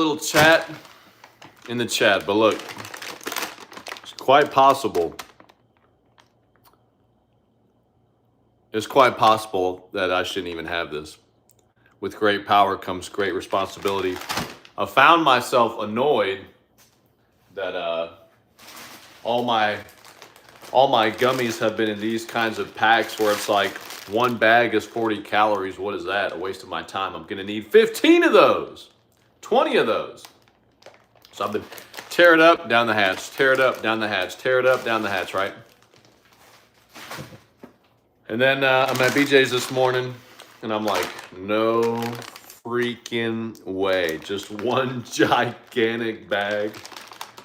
little chat in the chat, but look, it's quite possible. It's quite possible that I shouldn't even have this. With great power comes great responsibility. I found myself annoyed that all my gummies have been in these kinds of packs where it's like one bag is 40 calories. What is that? A waste of my time. I'm gonna need 15 of those, 20 of those. So I've been tear it up, down the hatch, tear it up, down the hatch, tear it up, down the hatch, right? And then I'm at BJ's this morning and I'm like, no freaking way. Just one gigantic bag.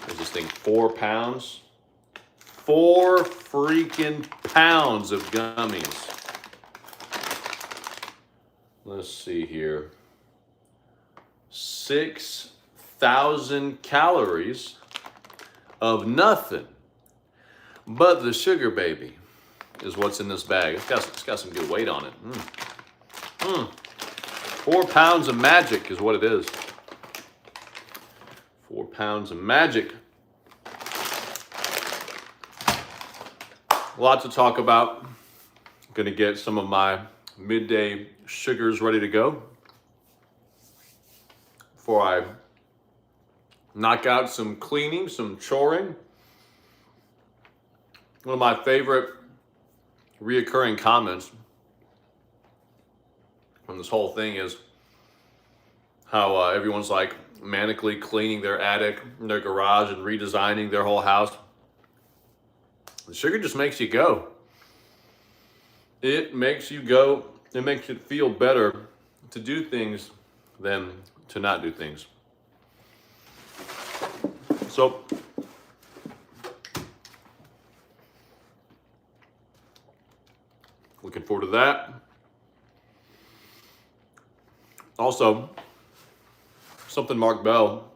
Is this thing 4 pounds? 4 freaking pounds of gummies. Let's see here. 6,000 calories of nothing but the sugar baby is what's in this bag. It's got some good weight on it. 4 pounds of magic is what it is. 4 pounds of magic. A lot to talk about. I'm gonna get some of my midday sugars ready to go before I knock out some cleaning, some choring. One of my favorite reoccurring comments from this whole thing is how everyone's like manically cleaning their attic, their garage, and redesigning their whole house. The sugar just makes you go. It makes you go. It makes it feel better to do things than to not do things. So, looking forward to that. Also, something Mark Bell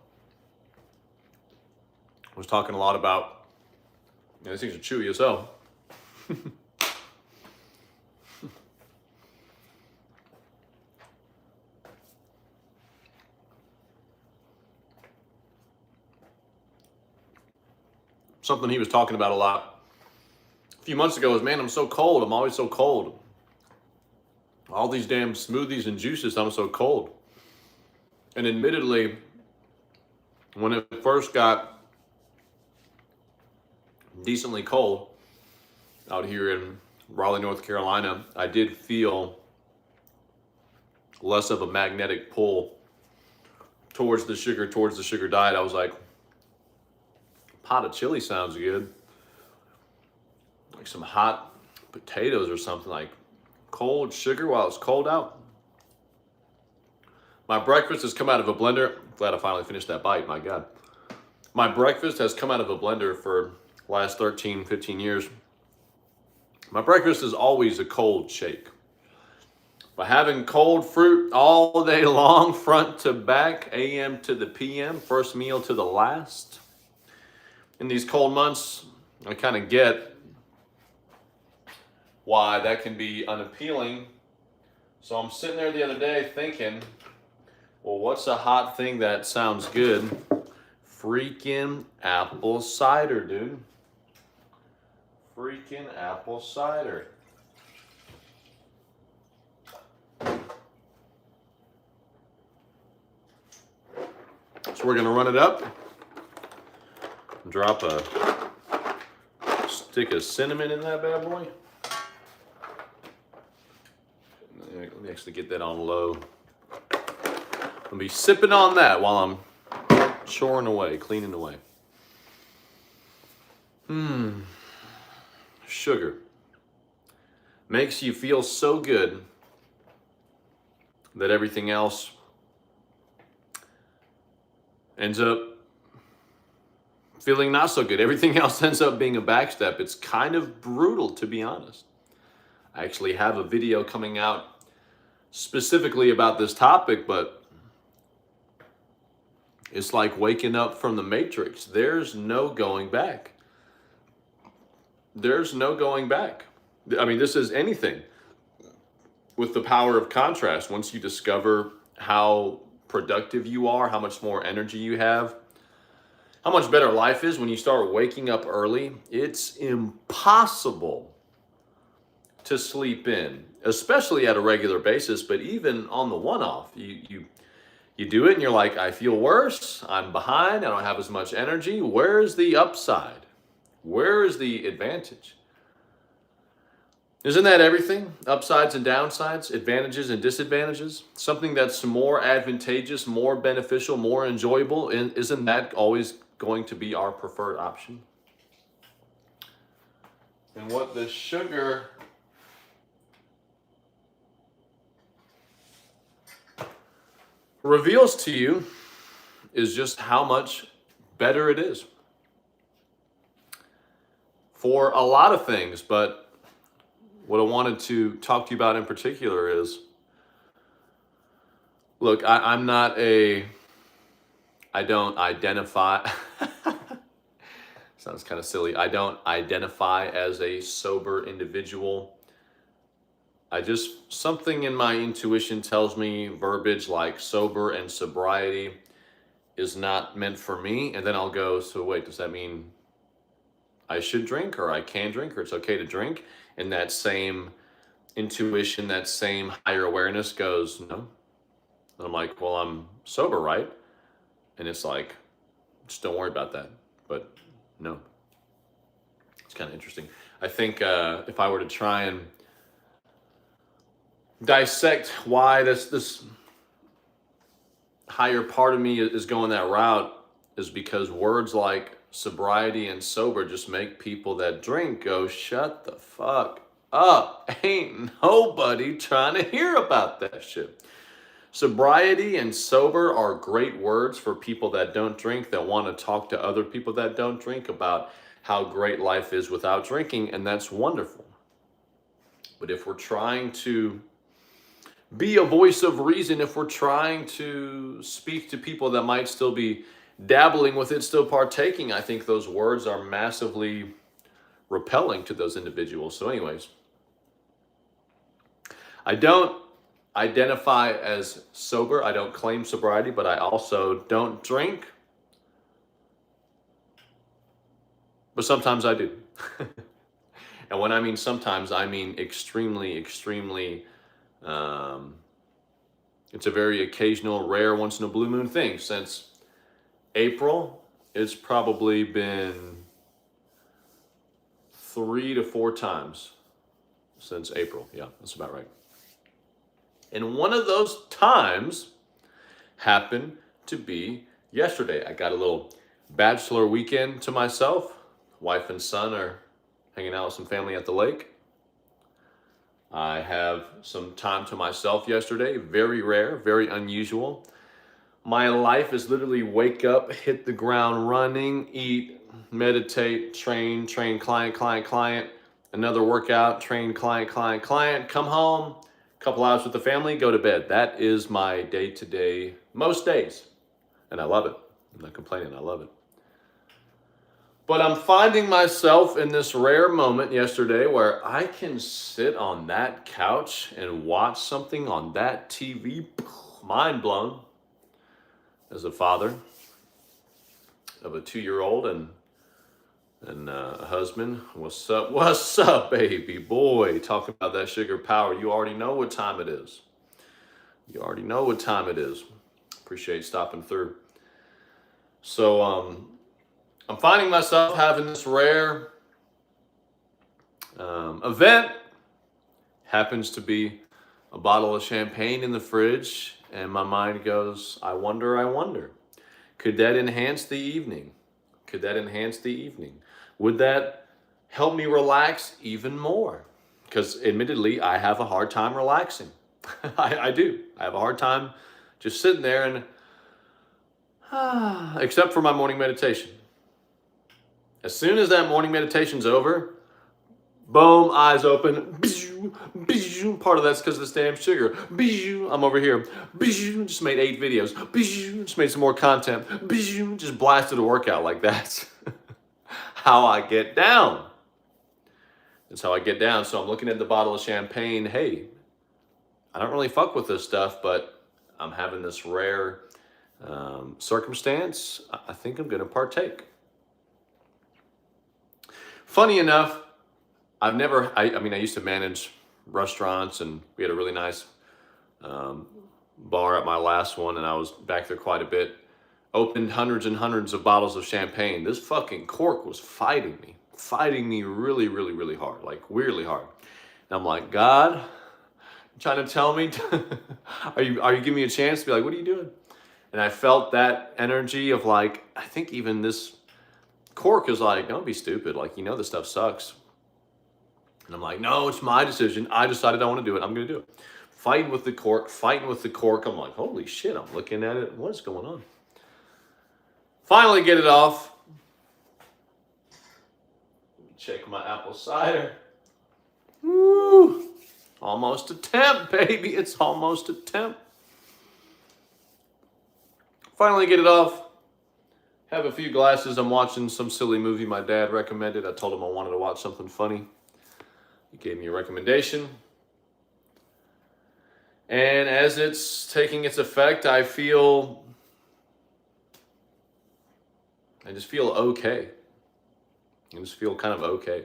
was talking a lot about. These things are chewy as hell. Something he was talking about a lot a few months ago was, man, I'm so cold. I'm always so cold. All these damn smoothies and juices, I'm so cold. And admittedly, when it first got decently cold out here in Raleigh, North Carolina, I did feel less of a magnetic pull towards the sugar diet. I was like, pot of chili sounds good. Like some hot potatoes or something, like cold sugar while it's cold out. My breakfast has come out of a blender. Glad I finally finished that bite, my God. My breakfast has come out of a blender for the last 13, 15 years. My breakfast is always a cold shake. By having cold fruit all day long, front to back, AM to the PM, first meal to the last. In these cold months, I kind of get why that can be unappealing. So I'm sitting there the other day thinking, well, what's a hot thing that sounds good? Freaking apple cider, dude. Freaking apple cider. So we're gonna run it up. Drop a stick of cinnamon in that bad boy. Let me actually get that on low. I'll be sipping on that while I'm choring away, cleaning away. Sugar makes you feel so good that everything else ends up feeling not so good. Everything else ends up being a backstep. It's kind of brutal, to be honest. I actually have a video coming out specifically about this topic, but it's like waking up from the Matrix. There's no going back. There's no going back. I mean, this is anything with the power of contrast. Once you discover how productive you are, how much more energy you have, how much better life is when you start waking up early. It's impossible to sleep in, especially at a regular basis, but even on the one-off. You do it and you're like, I feel worse, I'm behind, I don't have as much energy. Where's the upside? Where is the advantage? Isn't that everything? Upsides and downsides, advantages and disadvantages? Something that's more advantageous, more beneficial, more enjoyable, isn't that always going to be our preferred option? And what the sugar reveals to you is just how much better it is for a lot of things. But what I wanted to talk to you about in particular is, look, I'm not I don't identify, sounds kind of silly. I don't identify as a sober individual. Something in my intuition tells me verbiage like sober and sobriety is not meant for me. And then I'll go, so wait, does that mean I should drink, or I can drink, or it's okay to drink? And that same intuition, that same higher awareness goes, no. And I'm like, well, I'm sober, right? And it's like, just don't worry about that. But no. It's kind of interesting. I think if I were to try and dissect why this higher part of me is going that route, is because words like sobriety and sober just make people that drink go, shut the fuck up. Ain't nobody trying to hear about that shit. Sobriety and sober are great words for people that don't drink, that want to talk to other people that don't drink about how great life is without drinking, and that's wonderful. But if we're trying to be a voice of reason, if we're trying to speak to people that might still be dabbling with it, still partaking, I think those words are massively repelling to those individuals. So anyways, I don't identify as sober. I don't claim sobriety, but I also don't drink. But sometimes I do. And when I mean sometimes, I mean extremely, extremely, it's a very occasional, rare, once in a blue moon thing. Since April, it's probably been 3 to 4 times since April. Yeah, that's about right. And one of those times happened to be yesterday. I got a little bachelor weekend to myself. Wife and son are hanging out with some family at the lake. I have some time to myself yesterday. Very rare, very unusual. My life is literally wake up, hit the ground running, eat, meditate, train, client, another workout, train, client, come home, couple hours with the family, go to bed. That is my day-to-day, most days. And I love it. I'm not complaining, I love it. But I'm finding myself in this rare moment yesterday where I can sit on that couch and watch something on that TV, mind blown, as a father of a 2-year-old and a husband. What's up, baby boy? Talking about that sugar power. You already know what time it is. You already know what time it is. Appreciate stopping through. So I'm finding myself having this rare event. Happens to be a bottle of champagne in the fridge, and my mind goes, I wonder. Could that enhance the evening? Would that help me relax even more? Because admittedly, I have a hard time relaxing. I do. I have a hard time just sitting there and, except for my morning meditation. As soon as that morning meditation's over, boom, eyes open. Part of that's because of this damn sugar. I'm over here. Just made 8 videos. Just made some more content. Just blasted a workout like that. How I get down. That's how I get down. So I'm looking at the bottle of champagne. Hey, I don't really fuck with this stuff, but I'm having this rare circumstance. I think I'm going to partake. Funny enough, I used to manage restaurants, and we had a really nice bar at my last one, and I was back there quite a bit. Opened hundreds and hundreds of bottles of champagne. This fucking cork was fighting me really, really, really hard, like weirdly hard. And I'm like, God, you're trying to tell me, are you giving me a chance to be like, what are you doing? And I felt that energy of like, I think even this cork is like, don't be stupid. Like, this stuff sucks. And I'm like, no, it's my decision. I decided I want to do it. I'm going to do it. Fighting with the cork. I'm like, holy shit, I'm looking at it. What is going on? Finally get it off. Check my apple cider. Woo! Almost a temp, baby. It's almost a temp. Finally get it off. Have a few glasses. I'm watching some silly movie my dad recommended. I told him I wanted to watch something funny. He gave me a recommendation. And as it's taking its effect, I just feel okay. I just feel kind of okay.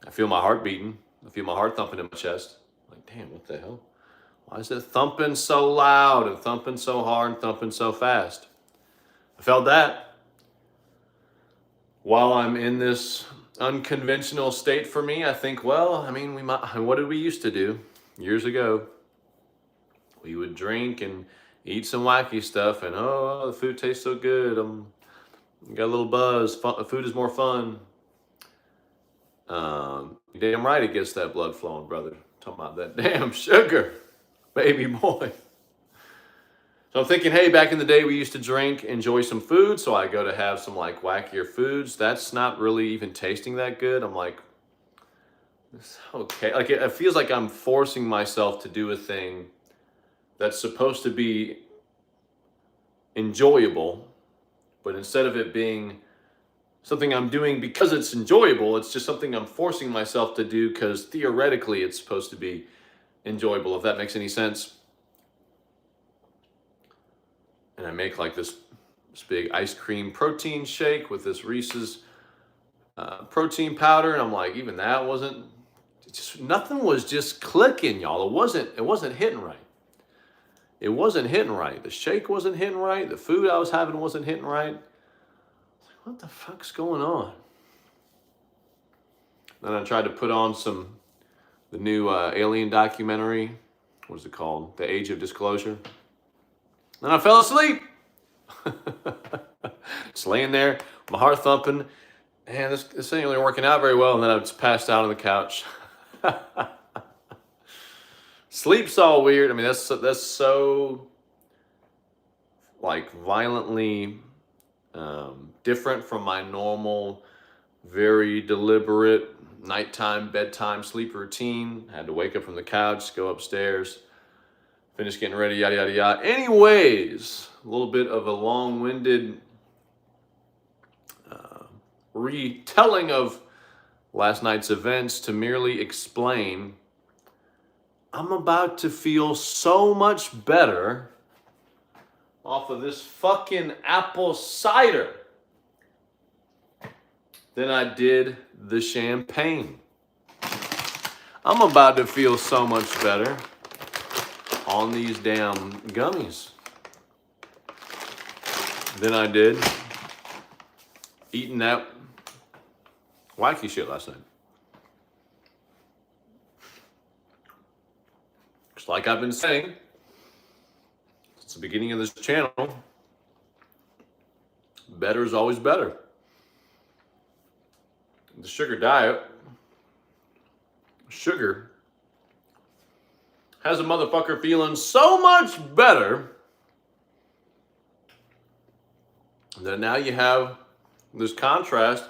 I feel my heart beating. I feel my heart thumping in my chest. Like, damn, what the hell? Why is it thumping so loud and thumping so hard and thumping so fast? I felt that. While I'm in this unconventional state for me, I think, what did we used to do years ago? We would drink and eat some wacky stuff, and the food tastes so good. Got a little buzz. Food is more fun. Damn right it gets that blood flowing, brother. Talking about that damn sugar, baby boy. So I'm thinking, hey, back in the day we used to drink, enjoy some food, so I go to have some like wackier foods. That's not really even tasting that good. I'm like, it's okay. Like it feels like I'm forcing myself to do a thing that's supposed to be enjoyable, but instead of it being something I'm doing because it's enjoyable, it's just something I'm forcing myself to do because theoretically it's supposed to be enjoyable, if that makes any sense. And I make like this big ice cream protein shake with this Reese's protein powder, and I'm like, even that wasn't, nothing was just clicking, y'all. It wasn't hitting right. It wasn't hitting right. The shake wasn't hitting right. The food I was having wasn't hitting right. What the fuck's going on? Then I tried to put on the new alien documentary. What is it called? The Age of Disclosure. Then I fell asleep. Just laying there, my heart thumping, and this ain't really working out very well. And then I just passed out on the couch. Sleep's all weird. I mean, that's so like violently different from my normal, very deliberate nighttime, bedtime sleep routine. I had to wake up from the couch, go upstairs, finish getting ready, yada, yada, yada. Anyways, a little bit of a long-winded retelling of last night's events to merely explain I'm about to feel so much better off of this fucking apple cider than I did the champagne. I'm about to feel so much better on these damn gummies than I did eating that wacky shit last night. Just like I've been saying since the beginning of this channel, better is always better. The sugar diet, sugar has a motherfucker feeling so much better that now you have this contrast.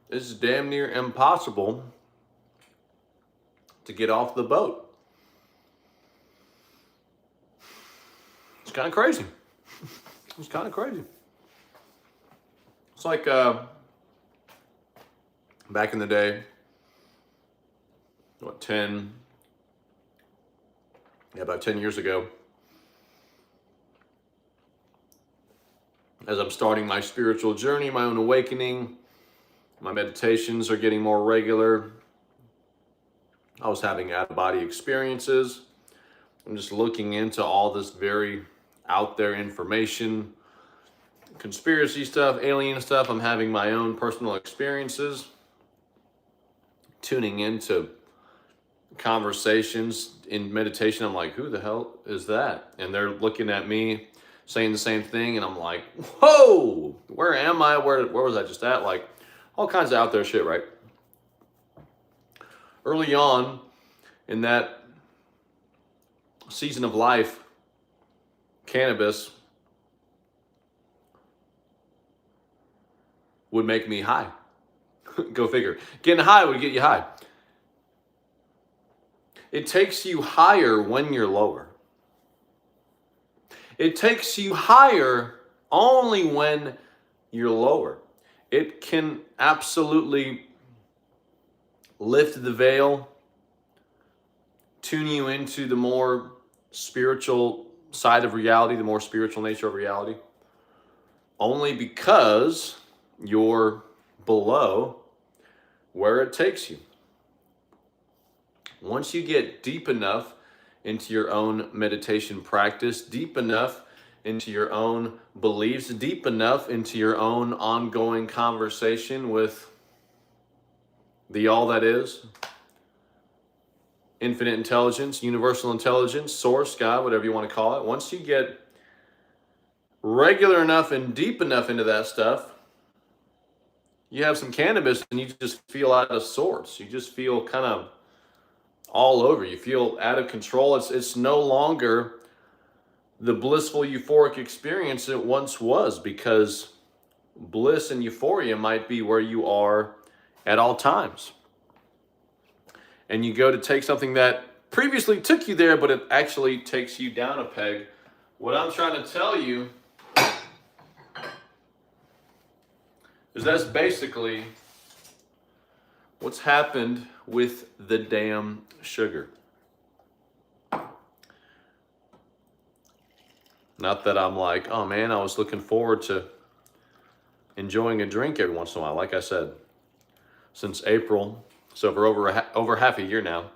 It's damn near impossible to get off the boat. It's kind of crazy. It's kind of crazy. It's like back in the day, 10, about 10 years ago, as I'm starting my spiritual journey, my own awakening, my meditations are getting more regular. I was having out-of-body experiences. I'm just looking into all this very out there information, conspiracy stuff, alien stuff. I'm having my own personal experiences, tuning into conversations in meditation. I'm like, who the hell is that? And they're looking at me saying the same thing, and I'm like, whoa, where am I? Where was I just at? Like, all kinds of out there shit, right? Early on in that season of life, cannabis would make me high. Go figure. Getting high would get you high. It takes you higher when you're lower. It takes you higher only when you're lower. It can absolutely lift the veil, tune you into the more spiritual side of reality, the more spiritual nature of reality, only because you're below where it takes you. Once you get deep enough into your own meditation practice, deep enough into your own beliefs, deep enough into your own ongoing conversation with the all that is, infinite intelligence, universal intelligence, source, God, whatever you want to call it. Once you get regular enough and deep enough into that stuff, you have some cannabis and you just feel out of sorts. You just feel kind of all over. You feel out of control. It's no longer the blissful euphoric experience it once was, because bliss and euphoria might be where you are at all times. And you go to take something that previously took you there, but it actually takes you down a peg. What I'm trying to tell you is that's basically what's happened with the damn sugar. Not that I'm like, oh man, I was looking forward to enjoying a drink every once in a while. Like I said, since April, so for over half a year now,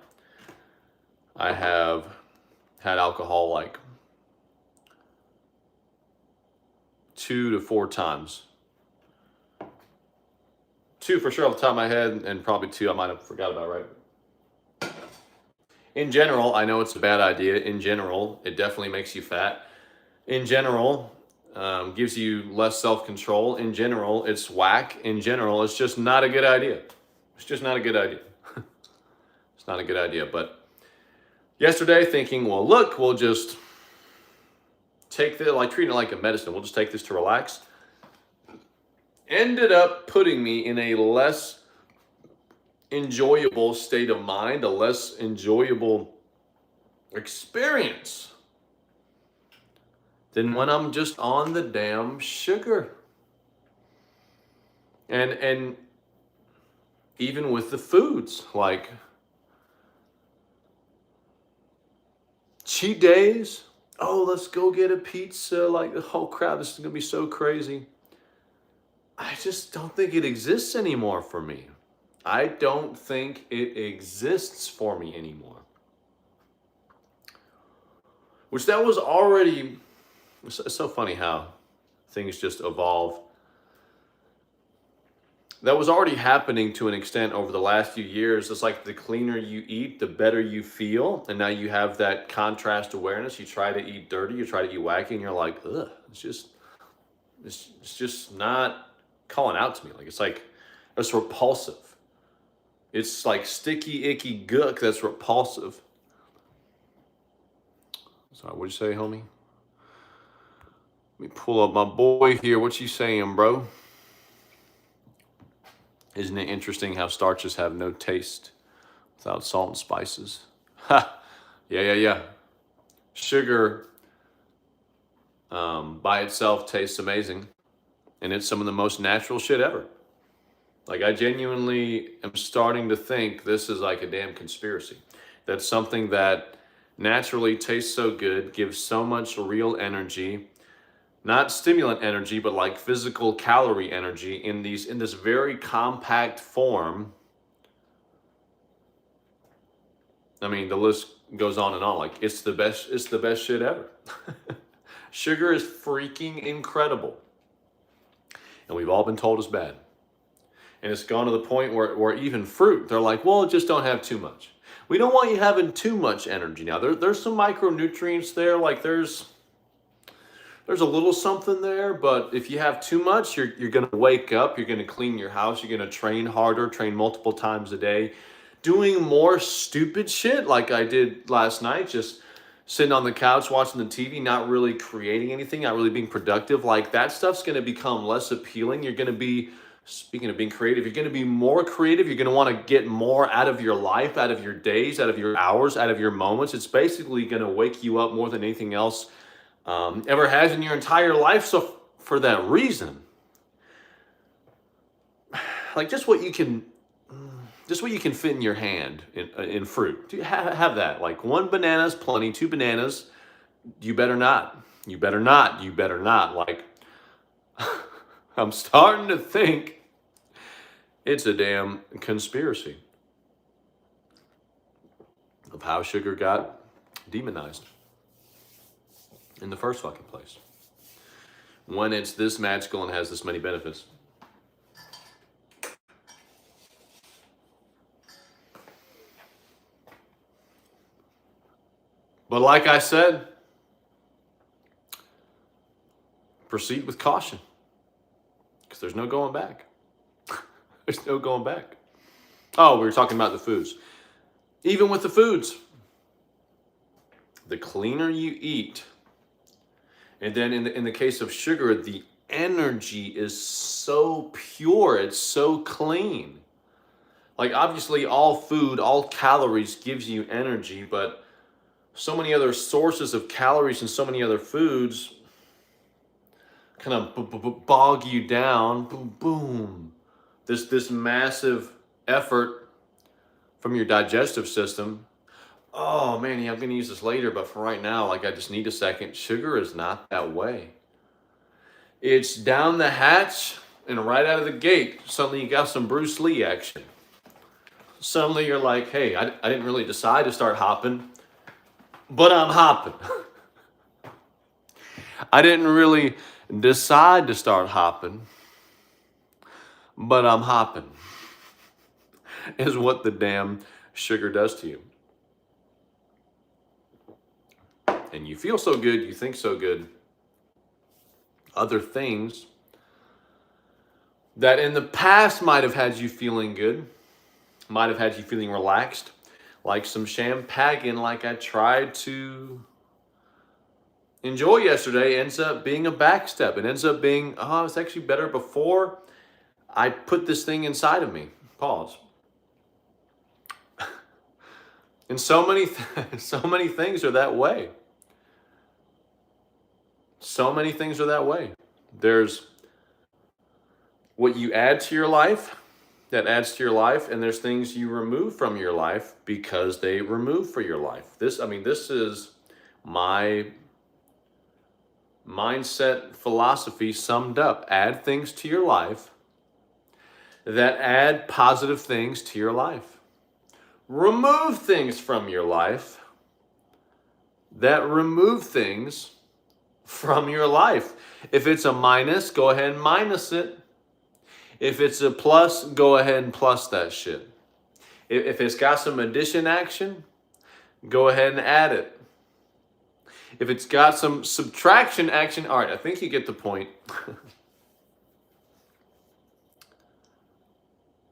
I have had alcohol like 2 to 4 times. 2 for sure off the top of my head, and probably 2 I might have forgot about, right? In general, I know it's a bad idea. In general, it definitely makes you fat. In general, gives you less self-control. In general, it's whack. In general, it's just not a good idea. It's just not a good idea. It's not a good idea. But yesterday, thinking, well, look, we'll just take this, like treating it like a medicine. We'll just take this to relax. Ended up putting me in a less enjoyable state of mind, a less enjoyable experience than when I'm just on the damn sugar. And even with the foods, like cheat days, oh, let's go get a pizza, like, oh crap, this is gonna be so crazy. I just don't think it exists anymore for me. I don't think it exists for me anymore. Which that was already, it's so funny how things just evolve. That was already happening to an extent over the last few years. It's like the cleaner you eat, the better you feel. And now you have that contrast awareness. You try to eat dirty, you try to eat wacky, and you're like, ugh, it's just not calling out to me. Like it's repulsive. It's like sticky, icky gook that's repulsive. Sorry, what'd you say, homie? Let me pull up my boy here. What you saying, bro? Isn't it interesting how starches have no taste without salt and spices? Ha! Yeah. Sugar by itself tastes amazing. And it's some of the most natural shit ever. Like, I genuinely am starting to think this is like a damn conspiracy. That's something that naturally tastes so good, gives so much real energy, not stimulant energy, but like physical calorie energy in this very compact form. I mean, the list goes on and on. Like it's the best shit ever. Sugar is freaking incredible. And we've all been told it's bad. And it's gone to the point where even fruit, they're like, well, just don't have too much. We don't want you having too much energy. Now, there's some micronutrients there, like there's a little something there, but if you have too much, you're going to wake up, you're going to clean your house, you're going to train harder, train multiple times a day, doing more stupid shit like I did last night, just sitting on the couch watching the TV, not really creating anything, not really being productive. Like that stuff's going to become less appealing. You're going to be, speaking of being creative, you're going to be more creative. You're going to want to get more out of your life, out of your days, out of your hours, out of your moments. It's basically going to wake you up more than anything else ever has in your entire life. So for that reason, like just what you can fit in your hand in fruit. Have that. Like one banana's plenty, two bananas, you better not. You better not. You better not. Like, I'm starting to think it's a damn conspiracy of how sugar got demonized in the first fucking place, when it's this magical and has this many benefits. But like I said, proceed with caution, because there's no going back. There's no going back. Oh, we were talking about the foods. Even with the foods, the cleaner you eat, and then in the case of sugar, the energy is so pure, it's so clean. Like obviously all food, all calories gives you energy, but so many other sources of calories and so many other foods kind of bog you down. Boom, boom. This massive effort from your digestive system. Oh man, yeah, I'm gonna use this later, but for right now, like I just need a second. Sugar is not that way. It's down the hatch and right out of the gate, suddenly you got some Bruce Lee action. Suddenly you're like, hey, I didn't really decide to start hopping, but I'm hopping. I didn't really decide to start hopping, but I'm hopping. Is what the damn sugar does to you. And you feel so good, you think so good. Other things that in the past might have had you feeling good, might have had you feeling relaxed, like some champagne like I tried to enjoy yesterday, ends up being a backstep. It ends up being, oh, it's actually better before I put this thing inside of me. Pause. And so many things are that way. So many things are that way. There's what you add to your life that adds to your life, and there's things you remove from your life because they remove for your life. This is my mindset philosophy summed up. Add things to your life that add positive things to your life. Remove things from your life that remove things from your life. If it's a minus, go ahead and minus it. If it's a plus, go ahead and plus that shit. If it's got some addition action, go ahead and add it. If it's got some subtraction action, all right, I think you get the point.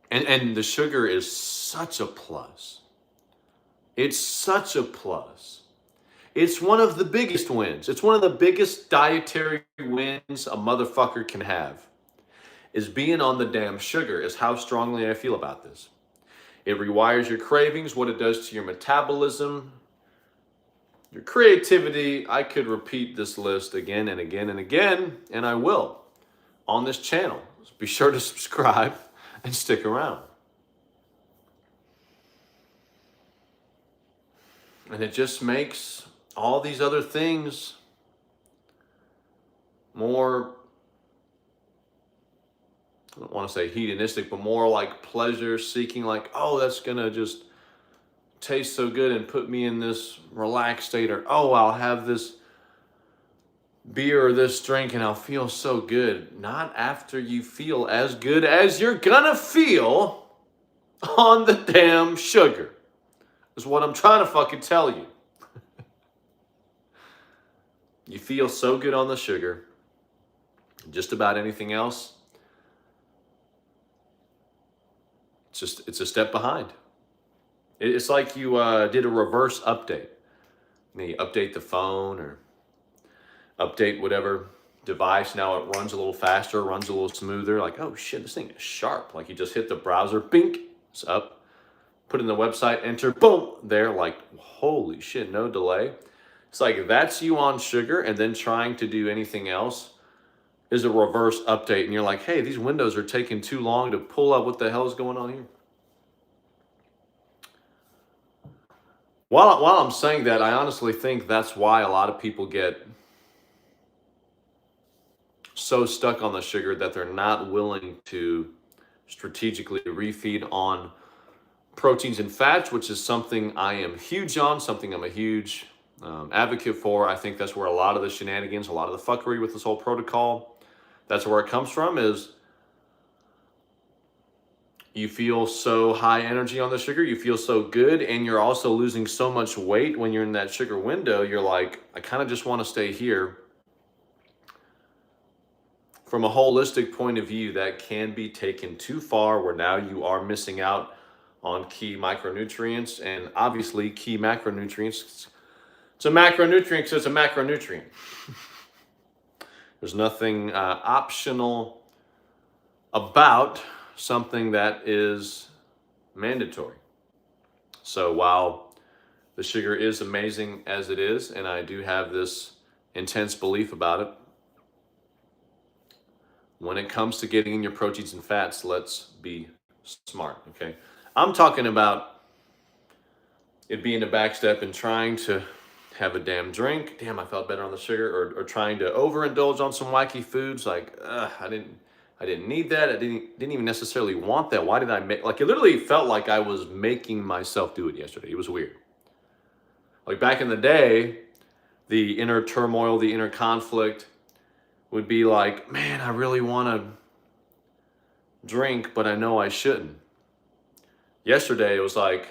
And the sugar is such a plus. It's such a plus. It's one of the biggest wins. It's one of the biggest dietary wins a motherfucker can have, is being on the damn sugar, is how strongly I feel about this. It rewires your cravings, what it does to your metabolism, your creativity. I could repeat this list again and again and again, and I will on this channel. So be sure to subscribe and stick around. And it just makes all these other things more, I don't want to say hedonistic, but more like pleasure seeking, like, oh, that's going to just taste so good and put me in this relaxed state, or, oh, I'll have this beer or this drink and I'll feel so good. Not after you feel as good as you're going to feel on the damn sugar, is what I'm trying to fucking tell you. You feel so good on the sugar. Just about anything else, it's a step behind. It's like you did a reverse update. You update the phone or update whatever device. Now it runs a little faster, runs a little smoother. Like, oh shit, this thing is sharp. Like you just hit the browser, bink, it's up. Put in the website, enter, boom, there. Like, holy shit, no delay. It's like that's you on sugar, and then trying to do anything else is a reverse update. And you're like, hey, these windows are taking too long to pull up. What the hell is going on here? While I'm saying that, I honestly think that's why a lot of people get so stuck on the sugar that they're not willing to strategically refeed on proteins and fats, which is something I am huge on, something I'm a huge advocate for. I think that's where a lot of the shenanigans, a lot of the fuckery with this whole protocol, that's where it comes from, is you feel so high energy on the sugar, you feel so good, and you're also losing so much weight when you're in that sugar window. You're like, I kind of just want to stay here. From a holistic point of view, that can be taken too far, where now you are missing out on key micronutrients, and obviously key macronutrients. It's a macronutrient, so it's a macronutrient. There's nothing optional about something that is mandatory. So while the sugar is amazing as it is, and I do have this intense belief about it, when it comes to getting in your proteins and fats, let's be smart, okay? I'm talking about it being a backstep and trying to have a damn drink. Damn, I felt better on the sugar, or trying to overindulge on some wacky foods. Like, I didn't need that. I didn't even necessarily want that. Why did I make, like, it literally felt like I was making myself do it yesterday. It was weird. Like back in the day, the inner turmoil, the inner conflict would be like, man, I really want to drink, but I know I shouldn't. Yesterday, it was like,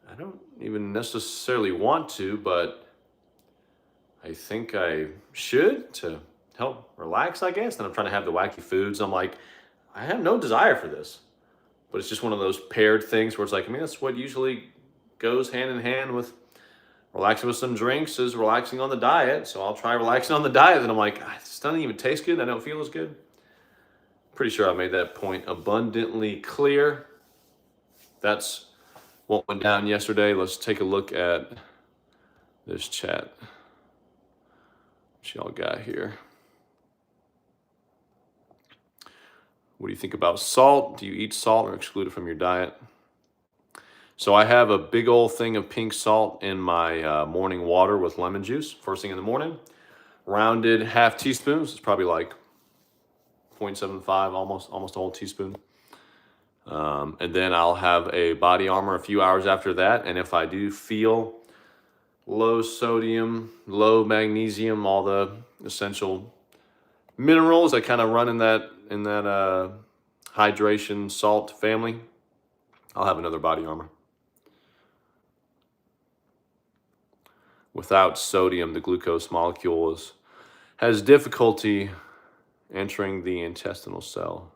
I don't even necessarily want to, but I think I should to help relax, I guess. And I'm trying to have the wacky foods. I'm like, I have no desire for this. But it's just one of those paired things where it's like, I mean, that's what usually goes hand in hand with relaxing with some drinks, is relaxing on the diet. So I'll try relaxing on the diet. And I'm like, this doesn't even taste good. I don't feel as good. Pretty sure I made that point abundantly clear. That's what went down yesterday. Let's take a look at this chat. What y'all got here? What do you think about salt? Do you eat salt or exclude it from your diet? So I have a big old thing of pink salt in my morning water with lemon juice first thing in the morning. Rounded half teaspoons. It's probably like 0.75, almost a whole teaspoon. And then I'll have a Body Armor a few hours after that. And if I do feel low sodium, low magnesium, all the essential minerals that kind of run in that hydration salt family, I'll have another Body Armor. Without sodium, the glucose molecule has difficulty entering the intestinal cell.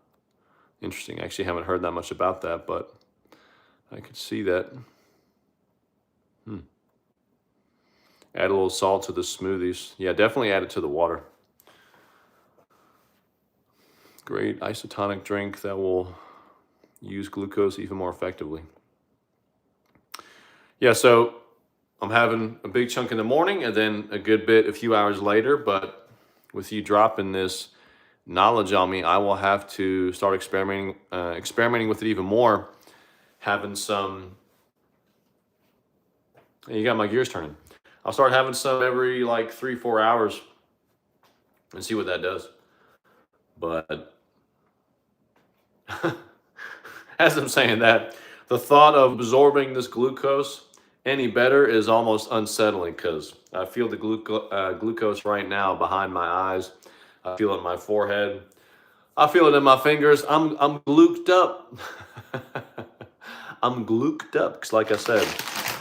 Interesting. I actually haven't heard that much about that, but I could see that. Add a little salt to the smoothies. Yeah, definitely add it to the water. Great isotonic drink that will use glucose even more effectively. Yeah, so I'm having a big chunk in the morning and then a good bit a few hours later, but with you dropping this knowledge on me, I will have to start experimenting with it even more, having some And you got my gears turning. I'll start having some every like 3-4 hours and see what that does. But as I'm saying that, the thought of absorbing this glucose any better is almost unsettling because I feel the glucose right now behind my eyes. I feel it in my forehead. I feel it in my fingers. I'm gluked up. I'm gluked up because, like I said,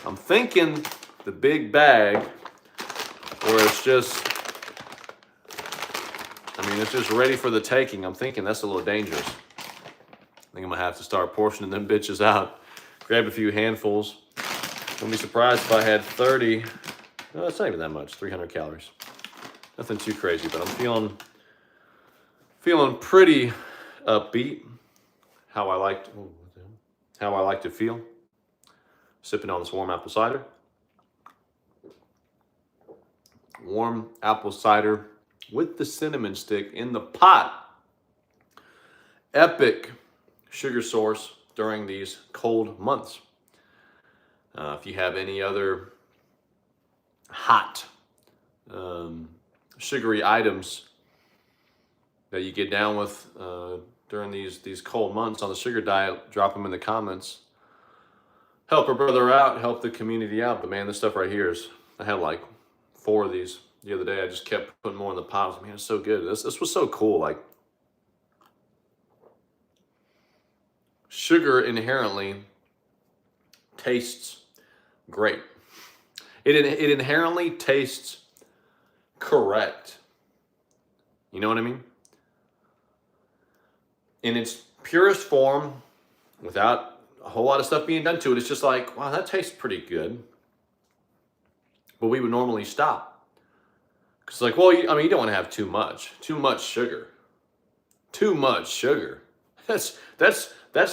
I'm thinking the big bag where it's just, I mean, it's just ready for the taking. I'm thinking that's a little dangerous. I think I'm gonna have to start portioning them bitches out. Grab a few handfuls. Wouldn't be surprised if I had 30. No, it's not even that much. 300 calories. Nothing too crazy, but I'm feeling pretty upbeat. How I like to feel. Sipping on this warm apple cider. Warm apple cider with the cinnamon stick in the pot. Epic sugar source during these cold months. If you have any other hot sugary items that you get down with during these cold months on the sugar diet, drop them in the comments. Help a brother out, help the community out. But man, this stuff right here is, I had like 4 of these the other day. I just kept putting more in the pot. Man, it's so good. This was so cool. Like, sugar inherently tastes great. It inherently tastes correct. You know what I mean? In its purest form, without a whole lot of stuff being done to it, it's just like, wow, that tastes pretty good. But we would normally stop. Because like, well, you don't want to have too much. Too much sugar. Too much sugar. That's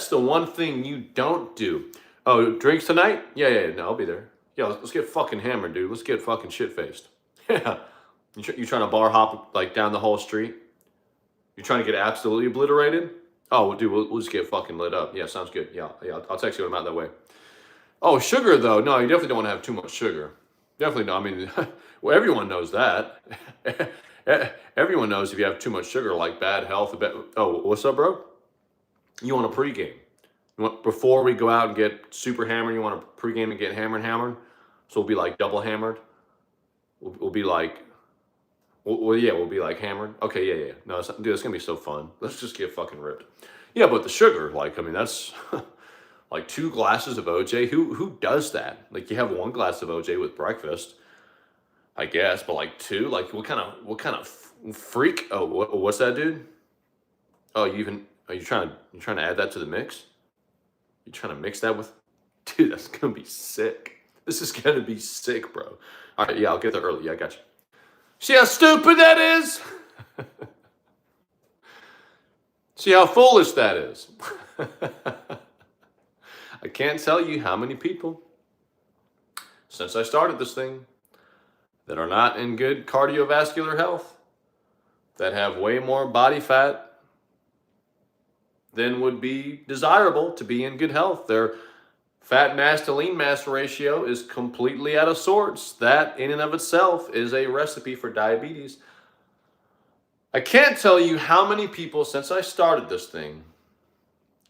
the one thing you don't do. Oh, drinks tonight? Yeah, no, I'll be there. Yeah, let's get fucking hammered, dude. Let's get fucking shit-faced. Yeah. You trying to bar hop like down the whole street? You trying to get absolutely obliterated? Oh, dude, we'll just get fucking lit up. Yeah, sounds good. Yeah, I'll text you when I'm out that way. Oh, sugar though? No, you definitely don't want to have too much sugar. Definitely not. I mean, well, everyone knows that. Everyone knows if you have too much sugar, like bad health. Oh, what's up, bro? You want a pregame? Before we go out and get super hammered, you want to pregame and get hammered. So we'll be like double hammered. We'll be like, well, yeah, we'll be like hammered. Okay, yeah. No, dude, it's gonna be so fun. Let's just get fucking ripped. Yeah, but the sugar, like, I mean, that's like 2 glasses of OJ. Who does that? Like, you have 1 glass of OJ with breakfast, I guess, but like 2, like what kind of freak? Oh, what's that, dude? Oh, are you trying to add that to the mix? You trying to mix that with? Dude, that's gonna be sick. This is gonna be sick, bro. All right, yeah, I'll get there early. Yeah, I got you. See how stupid that is? See how foolish that is? I can't tell you how many people, since I started this thing, that are not in good cardiovascular health, that have way more body fat than would be desirable to be in good health. Their fat mass to lean mass ratio is completely out of sorts. That in and of itself is a recipe for diabetes. I can't tell you how many people since I started this thing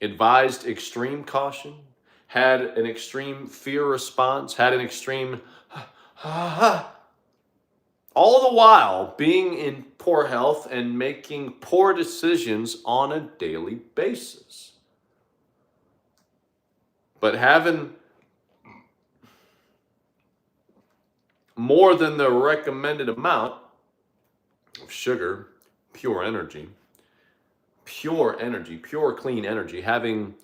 advised extreme caution, had an extreme fear response, had an extreme all the while being in poor health and making poor decisions on a daily basis. But having more than the recommended amount of sugar, pure clean energy, having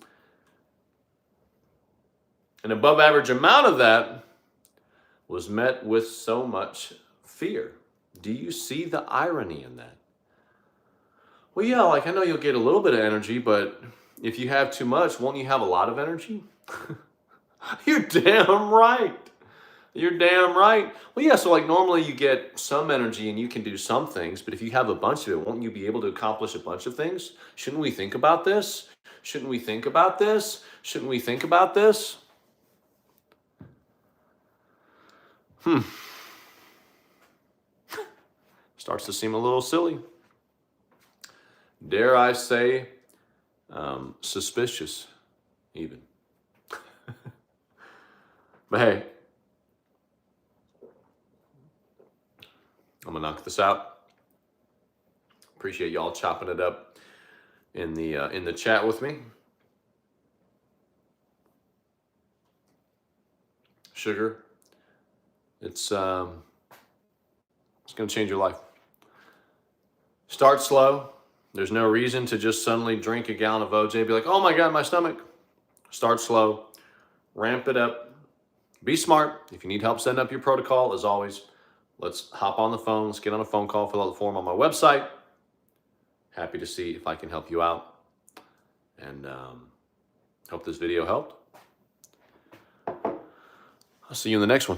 an above average amount of that was met with so much fear. Do you see the irony in that? Well, yeah, like I know you'll get a little bit of energy, but if you have too much, won't you have a lot of energy? You're damn right. You're damn right. Well, yeah, so like normally you get some energy and you can do some things, but if you have a bunch of it, won't you be able to accomplish a bunch of things? Shouldn't we think about this? Shouldn't we think about this? Shouldn't we think about this? Starts to seem a little silly. Dare I say, suspicious, even. But hey, I'm gonna knock this out. Appreciate y'all chopping it up in the chat with me. Sugar, it's gonna change your life. Start slow. There's no reason to just suddenly drink a gallon of OJ and be like, oh my God, my stomach. Start slow, ramp it up. Be smart. If you need help setting up your protocol, as always, let's hop on the phone. Let's get on a phone call, fill out the form on my website. Happy to see if I can help you out. And hope this video helped. I'll see you in the next one.